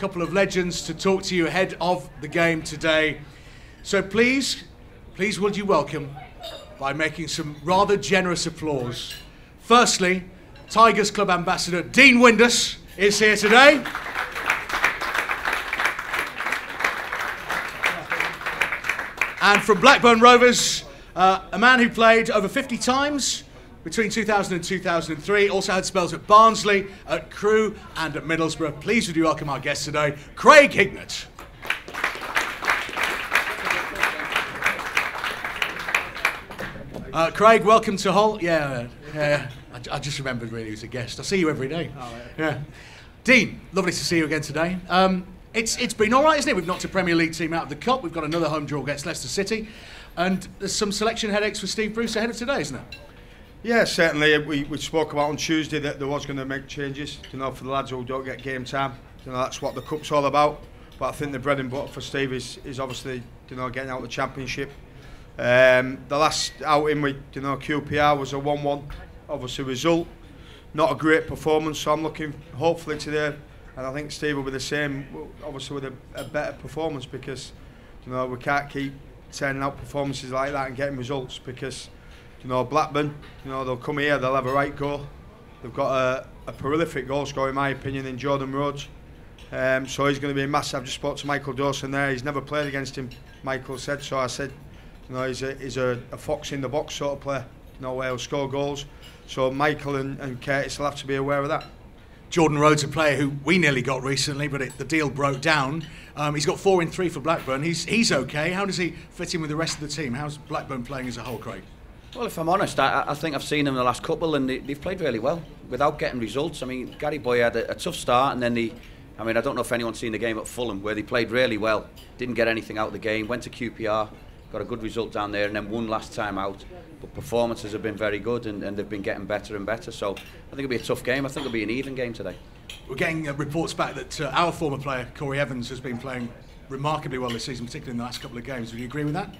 couple of legends to talk to you ahead of the game today. So please would you welcome, by making some rather generous applause. Firstly, Tigers Club Ambassador Dean Windass is here today. And from Blackburn Rovers, a man who played over 50 times between 2000 and 2003, also had spells at Barnsley, at Crewe and at Middlesbrough. Please would you welcome our guest today, Craig Hignett. Craig, welcome to Hull. Yeah. I just remembered really he was a guest. I see you every day. Oh, yeah. Dean, lovely to see you again today. It's been all right, isn't it? We've knocked a Premier League team out of the Cup. We've got another home draw against Leicester City. And there's some selection headaches for Steve Bruce ahead of today, isn't there? Yeah, certainly. We spoke about on Tuesday that there was going to make changes, for the lads who don't get game time. That's what the Cup's all about. But I think the bread and butter for Steve is obviously, getting out the Championship. The last outing with, QPR was a 1-1, obviously, result. Not a great performance, so I'm looking, hopefully, today. And I think Steve will be the same, obviously with a better performance, because we can't keep turning out performances like that and getting results, because Blackburn, they'll come here, they'll have a right goal. They've got a prolific goal scorer, in my opinion, in Jordan Rhodes. So he's going to be massive. I just spoke to Michael Dawson there. He's never played against him, Michael said. So I said, he's a fox in the box sort of player, where he'll score goals. So Michael and Curtis will have to be aware of that. Jordan Rhodes, a player who we nearly got recently, but the deal broke down. He's got 4 in 3 for Blackburn. He's okay. How does he fit in with the rest of the team? How's Blackburn playing as a whole, Craig? Well, if I'm honest, I think I've seen them in the last couple, and they've played really well without getting results. I mean, Gary Boy had a tough start, and then I don't know if anyone's seen the game at Fulham, where they played really well, didn't get anything out of the game, went to QPR, got a good result down there, and then won last time out. But performances have been very good, and they've been getting better and better. So I think it'll be a tough game. I think it'll be an even game today. We're getting reports back that our former player, Corey Evans, has been playing remarkably well this season, particularly in the last couple of games. Would you agree with that?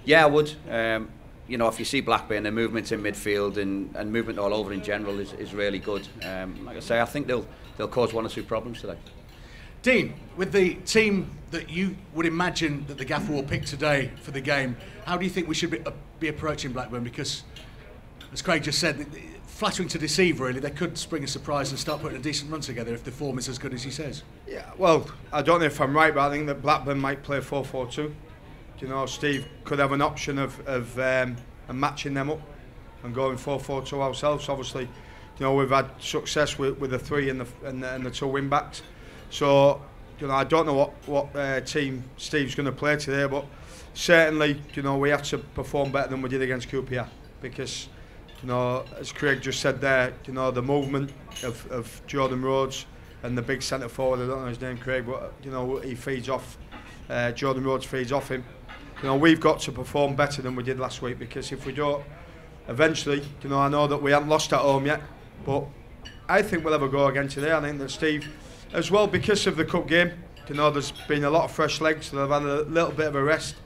Yeah, I would. If you see Blackburn, their movement in midfield and movement all over in general is really good. Like I say, I think they'll cause 1 or 2 problems today. Dean, with the team that you would imagine that the gaffer will pick today for the game, how do you think we should be approaching Blackburn? Because, as Craig just said, flattering to deceive really, they could spring a surprise and start putting a decent run together if the form is as good as he says. Yeah, well, I don't know if I'm right, but I think that Blackburn might play 4-4-2. Steve could have an option of matching them up and going 4-4-2 ourselves. Obviously, we've had success with the 3 and the 2 wing backs. So, I don't know what team Steve's going to play today, but certainly, we have to perform better than we did against QPR, because, as Craig just said there, the movement of Jordan Rhodes and the big centre forward, I don't know his name, Craig, but he feeds off. Jordan Rhodes feeds off him. We've got to perform better than we did last week, because if we don't, eventually, I know that we haven't lost at home yet, but I think we'll have a go again today. I think that Steve, as well, because of the cup game, there's been a lot of fresh legs, so they've had a little bit of a rest.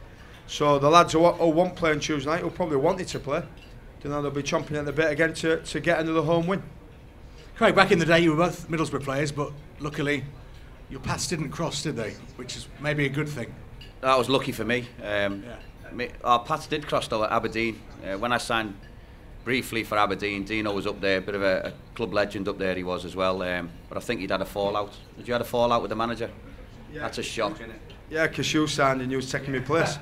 So the lads who won't play on Tuesday night will probably want it to play. They'll be chomping at the bit again to get another home win. Craig, back in the day you were both Middlesbrough players, but luckily your paths didn't cross, did they? Which is maybe a good thing. That was lucky for me. Our paths did cross though at Aberdeen. When I signed briefly for Aberdeen, Dino was up there, a bit of a club legend up there he was as well. But I think he'd had a fallout. Did you have a fallout with the manager? Yeah. That's a shock, isn't it? Yeah, because you signed and you was taking my place.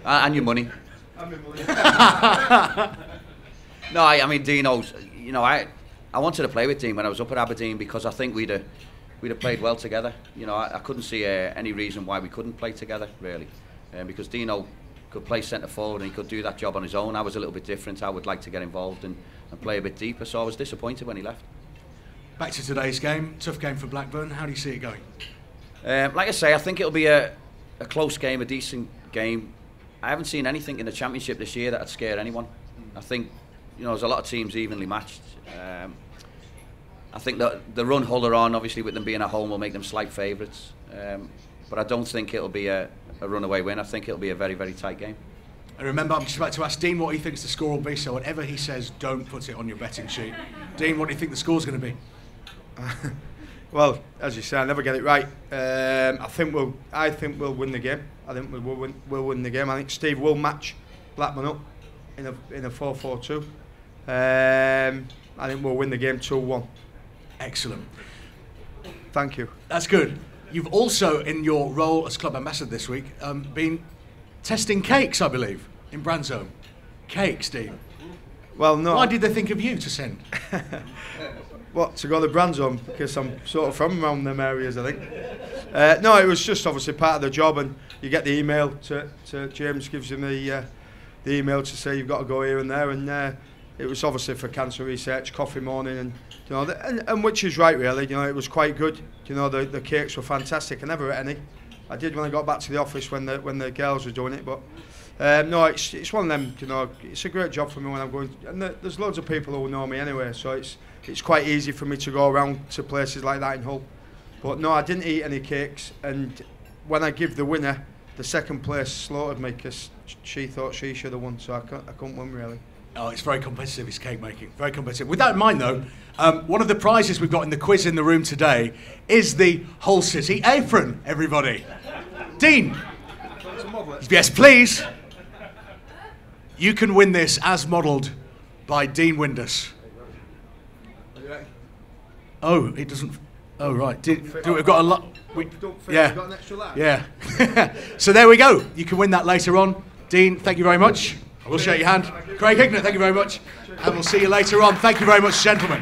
And your money. And my money. No, I mean Dino's. I wanted to play with Dean when I was up at Aberdeen, because I think we'd have played well together. I couldn't see any reason why we couldn't play together, really. Because Dino could play centre forward and he could do that job on his own. I was a little bit different. I would like to get involved and play a bit deeper, so I was disappointed when he left. Back to today's game, tough game for Blackburn. How do you see it going? Like I say, I think it'll be a close game, a decent game. I haven't seen anything in the Championship this year that'd scare anyone. I think there's a lot of teams evenly matched. I think that the run Hull are on, obviously with them being at home, will make them slight favourites. But I don't think it'll be a runaway win. I think it'll be a very, very tight game. And remember, I'm just about to ask Dean what he thinks the score will be, so whatever he says, don't put it on your betting sheet. Dean, what do you think the score's going to be? Well, as you say, I never get it right. I think we'll win the game. I think we'll win the game. I think Steve will match Blackburn up in a 4-4-2. I think we'll win the game 2-1. Excellent. Thank you. That's good. You've also, in your role as club ambassador this week, been testing cakes, I believe, in Branzome. Cakes, Dean. Well, no. Why did they think of you to send? What, to go to Branzome? Because I'm sort of from around them areas, I think. No, it was just obviously part of the job, and you get the email to James gives you the email to say you've got to go here and there, and it was obviously for cancer research, coffee morning, and you know, and which is right really. You know, it was quite good. You know, the cakes were fantastic. I never ate any. I did when I got back to the office when the girls were doing it, but no, it's one of them. You know, it's a great job for me when I'm going. And there's loads of people who know me anyway, so it's quite easy for me to go around to places like that in Hull. But no, I didn't eat any cakes, and when I give the winner, the second place slaughtered me because she thought she should have won, so I couldn't win really. Oh, it's very competitive, it's cake making. Very competitive. With that in mind though, one of the prizes we've got in the quiz in the room today is the Hull City apron, everybody. Dean. Yes, please. You can win this as modelled by Dean Windass. Oh, it doesn't. Oh, right. We've got a lot. Yeah. Got an extra lap. Yeah. So there we go. You can win that later on. Dean, thank you very much. I will shake your hand. Craig Hignett, thank you very much. And we'll see you later on. Thank you very much, gentlemen.